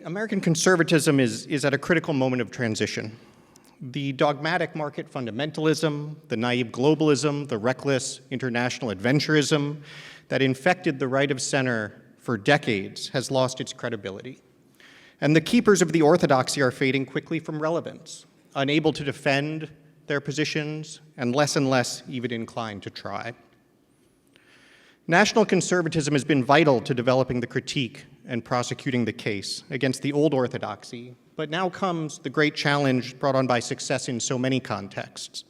American conservatism is at a critical moment of transition. The dogmatic market fundamentalism, the naive globalism, the reckless international adventurism that infected the right of center for decades has lost its credibility. And the keepers of the orthodoxy are fading quickly from relevance, unable to defend their positions and less even inclined to try. National conservatism has been vital to developing the critique and prosecuting the case against the old orthodoxy, but now comes the great challenge brought on by success in so many contexts.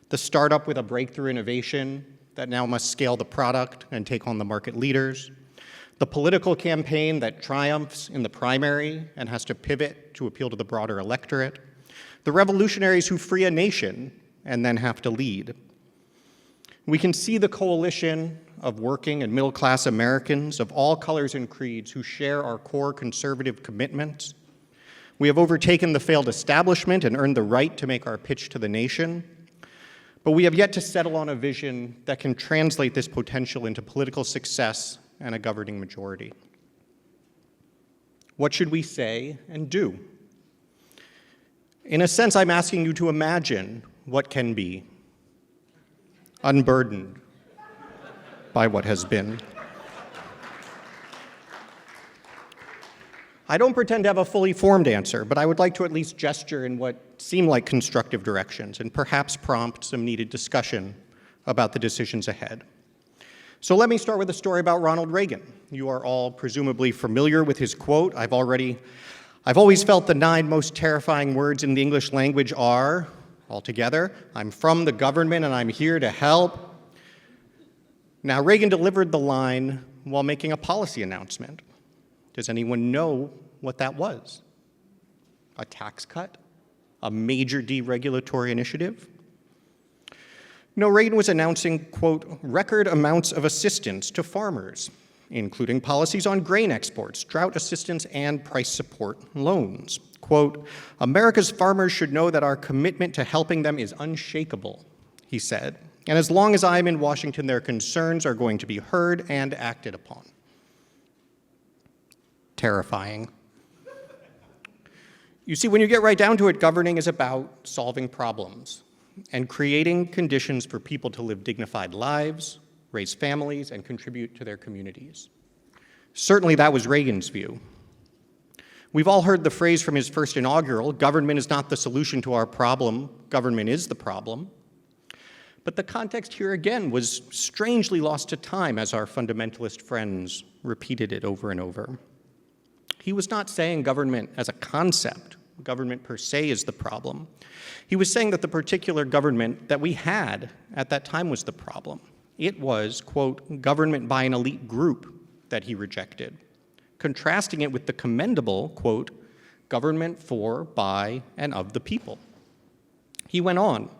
The startup with a breakthrough innovation that now must scale the product and take on the market leaders. The political campaign that triumphs in the primary and has to pivot to appeal to the broader electorate. The revolutionaries who free a nation and then have to lead. We can see the coalition of working and middle-class Americans of all colors and creeds who share our core conservative commitments. We have overtaken the failed establishment and earned the right to make our pitch to the nation. But we have yet to settle on a vision that can translate this potential into political success and a governing majority. What should we say and do? In a sense, I'm asking you to imagine what can be, unburdened by what has been. I don't pretend to have a fully formed answer, but I would like to at least gesture in what seem like constructive directions and perhaps prompt some needed discussion about the decisions ahead. So let me start with a story about Ronald Reagan. You are all presumably familiar with his quote. I've always felt the 9 most terrifying words in the English language are, altogether, I'm from the government and I'm here to help. Now, Reagan delivered the line while making a policy announcement. Does anyone know what that was? A tax cut? A major deregulatory initiative? No, Reagan was announcing, quote, record amounts of assistance to farmers, including policies on grain exports, drought assistance, and price support loans. Quote, America's farmers should know that our commitment to helping them is unshakable, he said. And as long as I'm in Washington, their concerns are going to be heard and acted upon. Terrifying. You see, when you get right down to it, governing is about solving problems and creating conditions for people to live dignified lives, raise families, and contribute to their communities. Certainly that was Reagan's view. We've all heard the phrase from his first inaugural, government is not the solution to our problem, government is the problem. But the context here again was strangely lost to time as our fundamentalist friends repeated it over and over. He was not saying government as a concept, government per se is the problem. He was saying that the particular government that we had at that time was the problem. It was, quote, government by an elite group that he rejected, contrasting it with the commendable, quote, government for, by, and of the people. He went on,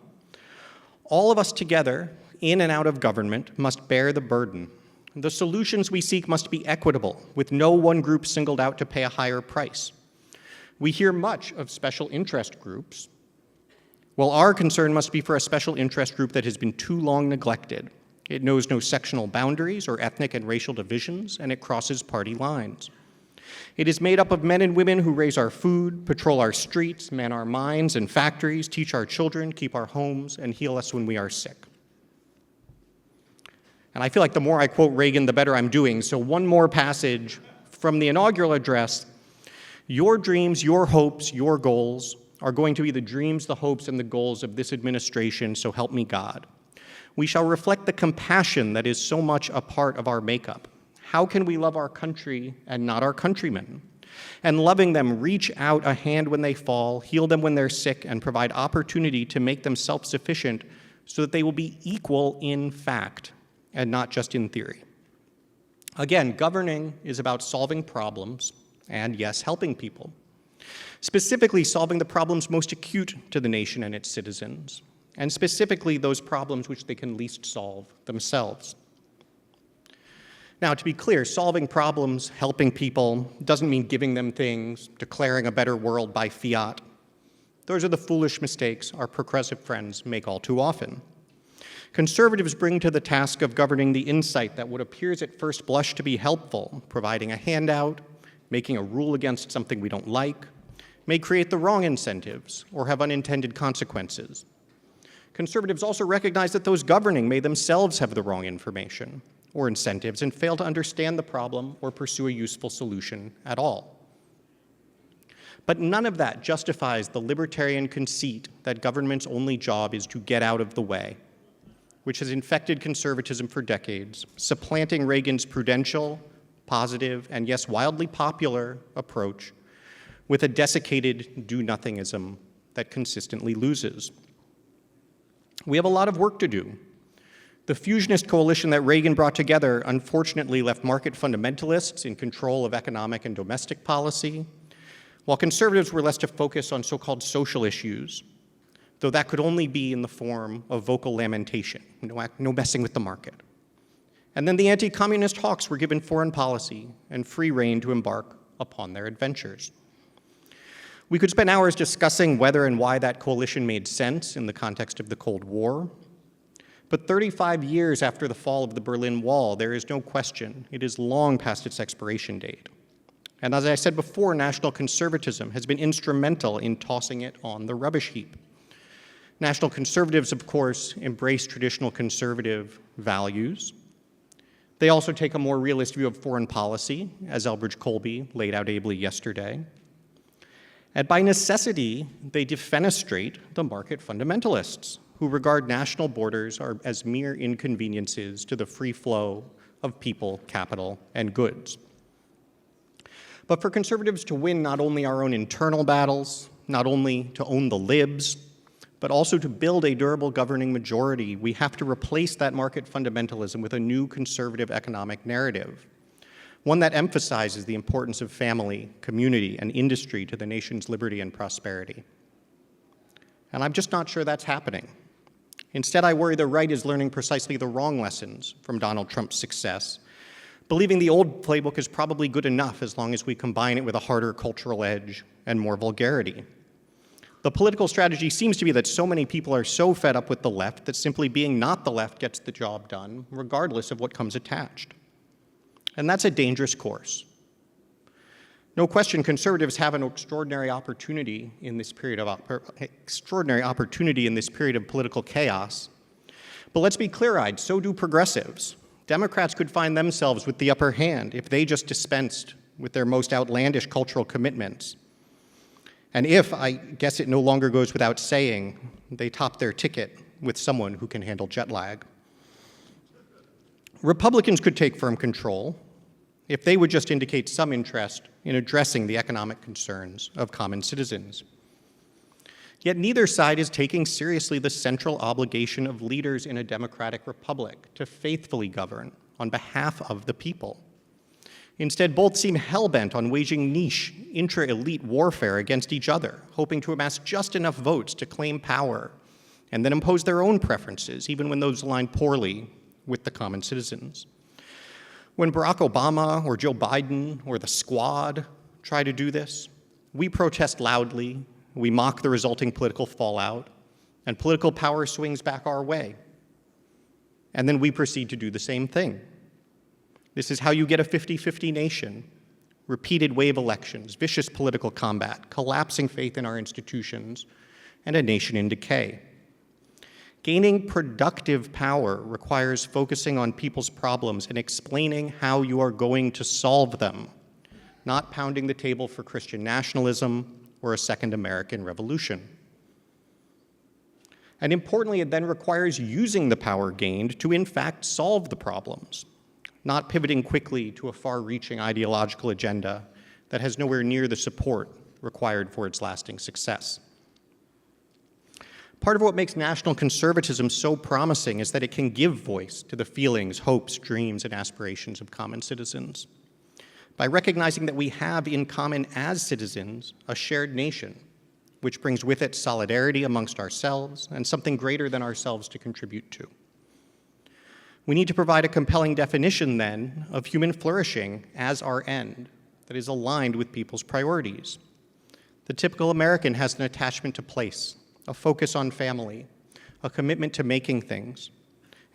all of us together, in and out of government, must bear the burden. The solutions we seek must be equitable, with no one group singled out to pay a higher price. We hear much of special interest groups. Well, our concern must be for a special interest group that has been too long neglected. It knows no sectional boundaries or ethnic and racial divisions, and it crosses party lines. It is made up of men and women who raise our food, patrol our streets, man our mines and factories, teach our children, keep our homes, and heal us when we are sick. And I feel like the more I quote Reagan, the better I'm doing. So one more passage from the inaugural address. Your dreams, your hopes, your goals are going to be the dreams, the hopes, and the goals of this administration, so help me God. We shall reflect the compassion that is so much a part of our makeup. How can we love our country and not our countrymen? And loving them, reach out a hand when they fall, heal them when they're sick, and provide opportunity to make them self-sufficient so that they will be equal in fact and not just in theory. Again, governing is about solving problems and, yes, helping people. Specifically, solving the problems most acute to the nation and its citizens, and specifically those problems which they can least solve themselves. Now, to be clear, solving problems, helping people, doesn't mean giving them things, declaring a better world by fiat. Those are the foolish mistakes our progressive friends make all too often. Conservatives bring to the task of governing the insight that what appears at first blush to be helpful, providing a handout, making a rule against something we don't like, may create the wrong incentives or have unintended consequences. Conservatives also recognize that those governing may themselves have the wrong information or incentives and fail to understand the problem or pursue a useful solution at all. But none of that justifies the libertarian conceit that government's only job is to get out of the way, which has infected conservatism for decades, supplanting Reagan's prudential, positive, and yes, wildly popular approach with a desiccated do-nothingism that consistently loses. We have a lot of work to do. The fusionist coalition that Reagan brought together unfortunately left market fundamentalists in control of economic and domestic policy, while conservatives were left to focus on so-called social issues, though that could only be in the form of vocal lamentation, no messing with the market. And then the anti-communist hawks were given foreign policy and free rein to embark upon their adventures. We could spend hours discussing whether and why that coalition made sense in the context of the Cold War. But 35 years after the fall of the Berlin Wall, there is no question it is long past its expiration date. And as I said before, national conservatism has been instrumental in tossing it on the rubbish heap. National conservatives, of course, embrace traditional conservative values. They also take a more realist view of foreign policy, as Elbridge Colby laid out ably yesterday. And by necessity, they defenestrate the market fundamentalists, who regard national borders as mere inconveniences to the free flow of people, capital, and goods. But for conservatives to win not only our own internal battles, not only to own the libs, but also to build a durable governing majority, we have to replace that market fundamentalism with a new conservative economic narrative, one that emphasizes the importance of family, community, and industry to the nation's liberty and prosperity. And I'm just not sure that's happening. Instead, I worry the right is learning precisely the wrong lessons from Donald Trump's success, believing the old playbook is probably good enough as long as we combine it with a harder cultural edge and more vulgarity. The political strategy seems to be that so many people are so fed up with the left that simply being not the left gets the job done, regardless of what comes attached. And that's a dangerous course. No question, conservatives have an extraordinary opportunity in this period of political chaos. But let's be clear-eyed, so do progressives. Democrats could find themselves with the upper hand if they just dispensed with their most outlandish cultural commitments. And if, I guess it no longer goes without saying, they top their ticket with someone who can handle jet lag. Republicans could take firm control if they would just indicate some interest in addressing the economic concerns of common citizens. Yet neither side is taking seriously the central obligation of leaders in a democratic republic to faithfully govern on behalf of the people. Instead, both seem hell-bent on waging niche, intra-elite warfare against each other, hoping to amass just enough votes to claim power and then impose their own preferences, even when those align poorly with the common citizens. When Barack Obama or Joe Biden or the Squad try to do this, we protest loudly, we mock the resulting political fallout, and political power swings back our way. And then we proceed to do the same thing. This is how you get a 50-50 nation, repeated wave elections, vicious political combat, collapsing faith in our institutions, and a nation in decay. Gaining productive power requires focusing on people's problems and explaining how you are going to solve them, not pounding the table for Christian nationalism or a second American Revolution. And importantly, it then requires using the power gained to in fact solve the problems, not pivoting quickly to a far-reaching ideological agenda that has nowhere near the support required for its lasting success. Part of what makes national conservatism so promising is that it can give voice to the feelings, hopes, dreams, and aspirations of common citizens. By recognizing that we have in common as citizens a shared nation, which brings with it solidarity amongst ourselves and something greater than ourselves to contribute to. We need to provide a compelling definition, then, of human flourishing as our end that is aligned with people's priorities. The typical American has an attachment to place, a focus on family, a commitment to making things,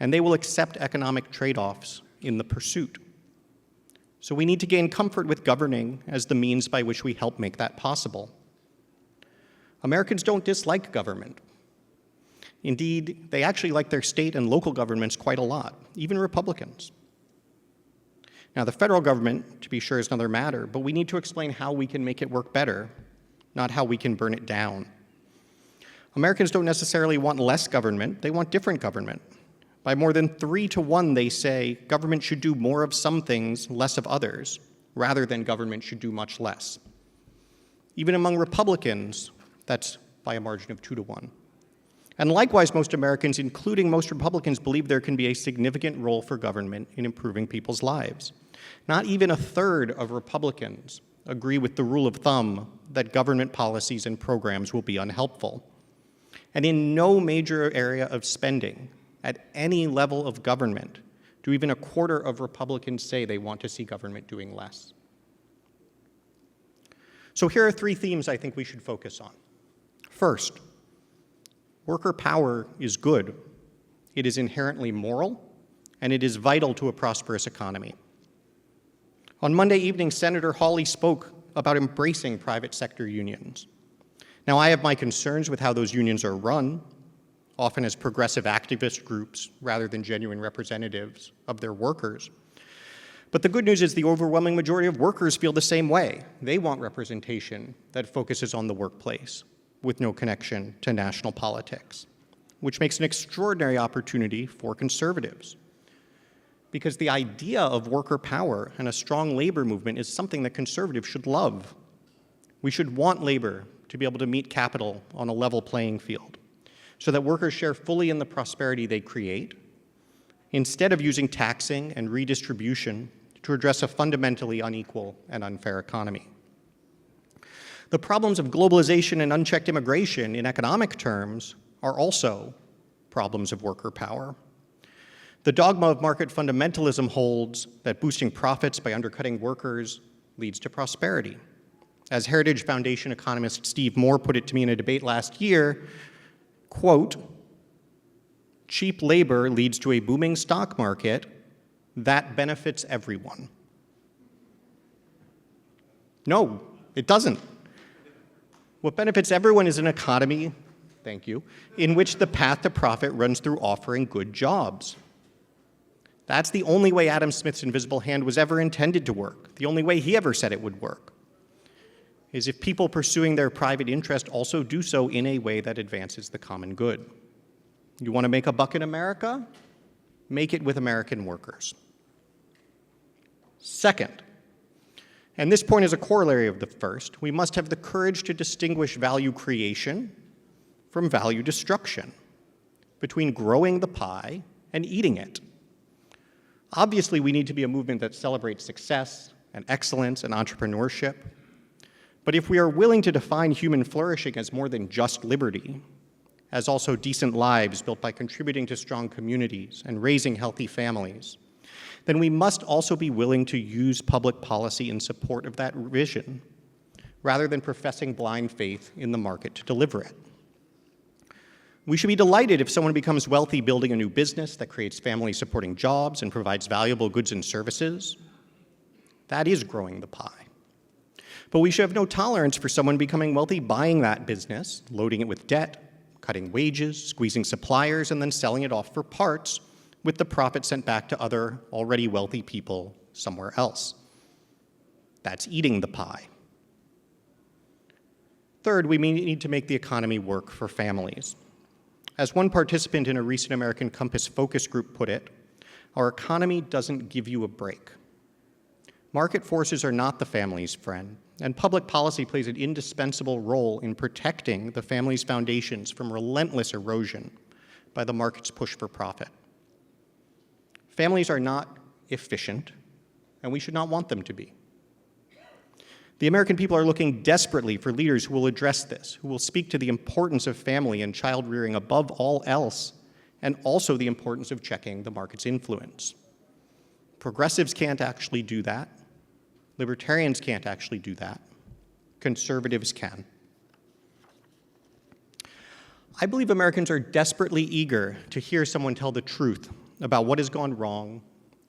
and they will accept economic trade-offs in the pursuit. So we need to gain comfort with governing as the means by which we help make that possible. Americans don't dislike government. Indeed, they actually like their state and local governments quite a lot, even Republicans. Now, the federal government, to be sure, is another matter, but we need to explain how we can make it work better, not how we can burn it down. Americans don't necessarily want less government, they want different government. By more than 3-to-1, they say government should do more of some things, less of others, rather than government should do much less. Even among Republicans, that's by a margin of 2-to-1. And likewise, most Americans, including most Republicans, believe there can be a significant role for government in improving people's lives. Not even a third of Republicans agree with the rule of thumb that government policies and programs will be unhelpful. And in no major area of spending, at any level of government, do even a quarter of Republicans say they want to see government doing less. So here are 3 themes I think we should focus on. First, worker power is good. It is inherently moral, and it is vital to a prosperous economy. On Monday evening, Senator Hawley spoke about embracing private sector unions. Now, I have my concerns with how those unions are run, often as progressive activist groups rather than genuine representatives of their workers. But the good news is the overwhelming majority of workers feel the same way. They want representation that focuses on the workplace with no connection to national politics, which makes an extraordinary opportunity for conservatives. Because the idea of worker power and a strong labor movement is something that conservatives should love. We should want labor to be able to meet capital on a level playing field, so that workers share fully in the prosperity they create, instead of using taxing and redistribution to address a fundamentally unequal and unfair economy. The problems of globalization and unchecked immigration in economic terms are also problems of worker power. The dogma of market fundamentalism holds that boosting profits by undercutting workers leads to prosperity. As Heritage Foundation economist Steve Moore put it to me in a debate last year, quote, cheap labor leads to a booming stock market that benefits everyone. No, it doesn't. What benefits everyone is an economy, thank you, in which the path to profit runs through offering good jobs. That's the only way Adam Smith's invisible hand was ever intended to work. The only way he ever said it would work is if people pursuing their private interest also do so in a way that advances the common good. You want to make a buck in America? Make it with American workers. Second, and this point is a corollary of the first, we must have the courage to distinguish value creation from value destruction, between growing the pie and eating it. Obviously, we need to be a movement that celebrates success and excellence and entrepreneurship. But if we are willing to define human flourishing as more than just liberty, as also decent lives built by contributing to strong communities and raising healthy families, then we must also be willing to use public policy in support of that vision, rather than professing blind faith in the market to deliver it. We should be delighted if someone becomes wealthy building a new business that creates family-supporting jobs and provides valuable goods and services. That is growing the pie. But we should have no tolerance for someone becoming wealthy buying that business, loading it with debt, cutting wages, squeezing suppliers, and then selling it off for parts with the profit sent back to other already wealthy people somewhere else. That's eating the pie. Third, we need to make the economy work for families. As one participant in a recent American Compass focus group put it, our economy doesn't give you a break. Market forces are not the family's friend, and public policy plays an indispensable role in protecting the family's foundations from relentless erosion by the market's push for profit. Families are not efficient, and we should not want them to be. The American people are looking desperately for leaders who will address this, who will speak to the importance of family and child rearing above all else, and also the importance of checking the market's influence. Progressives can't actually do that. Libertarians can't actually do that. Conservatives can. I believe Americans are desperately eager to hear someone tell the truth about what has gone wrong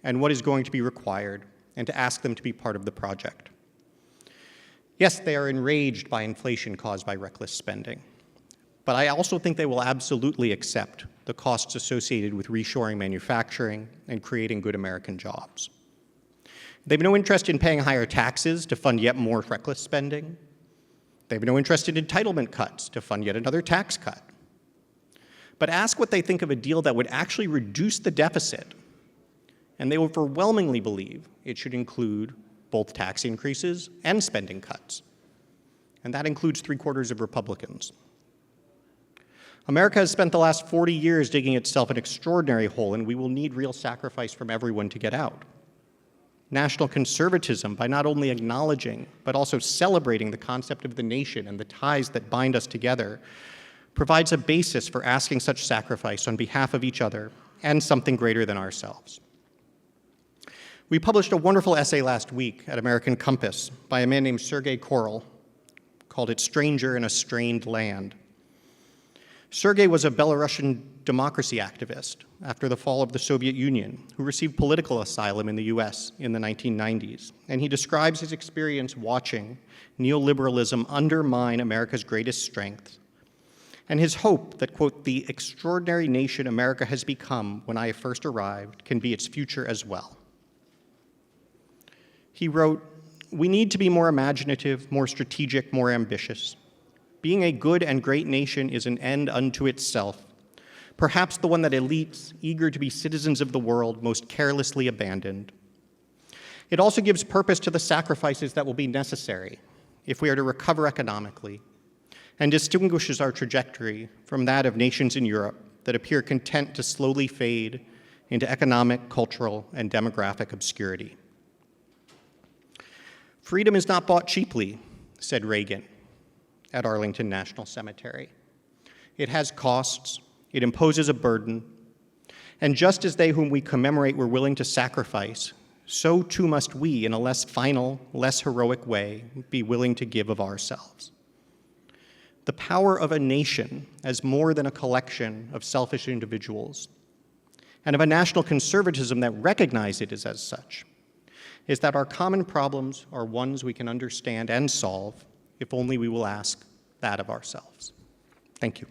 and what is going to be required and to ask them to be part of the project. Yes, they are enraged by inflation caused by reckless spending, but I also think they will absolutely accept the costs associated with reshoring manufacturing and creating good American jobs. They have no interest in paying higher taxes to fund yet more reckless spending. They have no interest in entitlement cuts to fund yet another tax cut. But ask what they think of a deal that would actually reduce the deficit, and they overwhelmingly believe it should include both tax increases and spending cuts. And that includes 3/4 of Republicans. America has spent the last 40 years digging itself an extraordinary hole, and we will need real sacrifice from everyone to get out. National conservatism, by not only acknowledging, but also celebrating the concept of the nation and the ties that bind us together, provides a basis for asking such sacrifice on behalf of each other and something greater than ourselves. We published a wonderful essay last week at American Compass by a man named Sergei Korel, called "It Stranger in a Strained Land." Sergei was a Belarusian democracy activist after the fall of the Soviet Union who received political asylum in the US in the 1990s. And he describes his experience watching neoliberalism undermine America's greatest strength and his hope that, quote, "the extraordinary nation America has become when I first arrived can be its future as well." He wrote, "We need to be more imaginative, more strategic, more ambitious. Being a good and great nation is an end unto itself, perhaps the one that elites, eager to be citizens of the world, most carelessly abandoned. It also gives purpose to the sacrifices that will be necessary if we are to recover economically, and distinguishes our trajectory from that of nations in Europe that appear content to slowly fade into economic, cultural, and demographic obscurity." "Freedom is not bought cheaply," said Reagan at Arlington National Cemetery. "It has costs, it imposes a burden, and just as they whom we commemorate were willing to sacrifice, so too must we, in a less final, less heroic way, be willing to give of ourselves." The power of a nation as more than a collection of selfish individuals, and of a national conservatism that recognizes it as such, is that our common problems are ones we can understand and solve if only we will ask that of ourselves. Thank you.